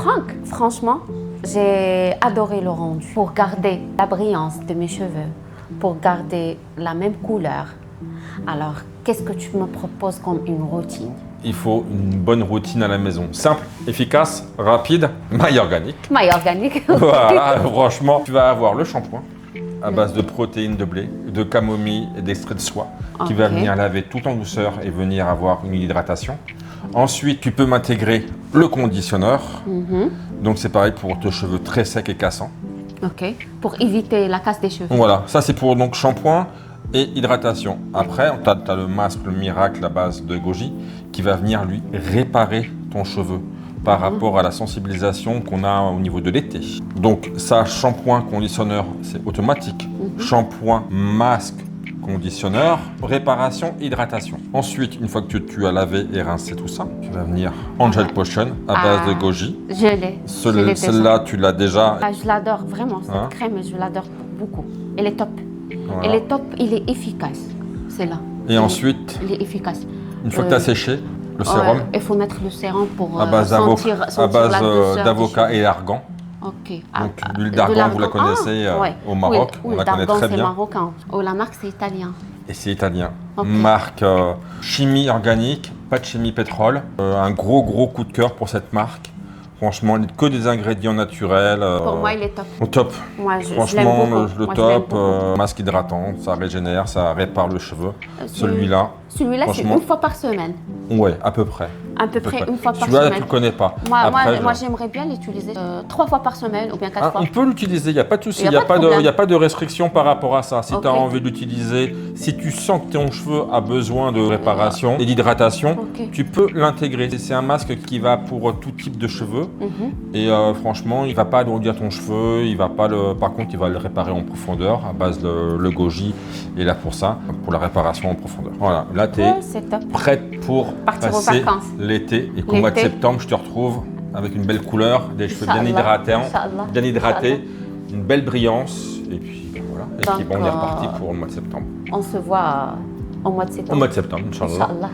Franck, franchement, j'ai adoré le rendu. Pour garder la brillance de mes cheveux, pour garder la même couleur. Alors, qu'est-ce que tu me proposes comme une routine? Il faut une bonne routine à la maison. Simple, efficace, rapide, maille organique. Maille organique. Voilà, franchement, tu vas avoir le shampoing à base de protéines de blé, de camomille et d'extrait de soie qui va venir laver tout en douceur et venir avoir une hydratation. Ensuite, tu peux m'intégrer le conditionneur. Donc, c'est pareil pour tes cheveux très secs et cassants. Ok, pour éviter la casse des cheveux. Voilà, ça c'est pour donc shampoing et hydratation. Après, tu as le masque, le miracle à base de goji qui va venir lui réparer ton cheveu par rapport à la sensibilisation qu'on a au niveau de l'été. Donc ça, shampoing, conditionneur, c'est automatique. Shampoing, masque, conditionneur, réparation, hydratation. Ensuite, une fois que tu as lavé et rincé tout ça, tu vas venir Angel Potion à base de goji. Je l'ai. Celle-là, tu l'as déjà. Ah, je l'adore vraiment, cette crème, je l'adore beaucoup. Elle est top. Voilà. Elle est top, il est efficace. C'est là. Et ensuite, il est efficace. Une fois que tu as séché, le sérum. Il faut mettre le sérum pour à base d'avocat et argan. Ok. Donc l'huile d'argan, vous la connaissez au Maroc, on la connaît très bien. C'est marocain. Oh, la marque, c'est italien. Et c'est italien. Marque chimie organique, pas de chimie pétrole. Un gros coup de cœur pour cette marque. Franchement, que des ingrédients naturels. Pour moi, il est top. Au top. Moi, franchement, je le top. Masque hydratant, ça régénère, ça répare le cheveu. Celui-là, c'est une fois par semaine. Ouais, à peu près. À peu près une fois par Celui-là, semaine. tu ne le connais pas. Moi, j'aimerais bien l'utiliser 3 fois par semaine ou bien 4 fois. On peut l'utiliser, il n'y a pas de souci. Il n'y a pas de restriction par rapport à ça. Si tu as envie de l'utiliser, si tu sens que ton cheveu a besoin de réparation et d'hydratation, tu peux l'intégrer. C'est un masque qui va pour tout type de cheveux. Et franchement, il ne va pas alourdir ton cheveu. Il va pas par contre, il va le réparer en profondeur à base de le goji. Et là pour ça, pour la réparation en profondeur. Voilà, là tu es prête pour passer l'été et qu'au mois de septembre, je te retrouve avec une belle couleur, des cheveux bien hydratés, une belle brillance et puis voilà. Et puis bon, on est reparti pour le mois de septembre. On se voit au mois de septembre. Au mois de septembre, Inch'Allah.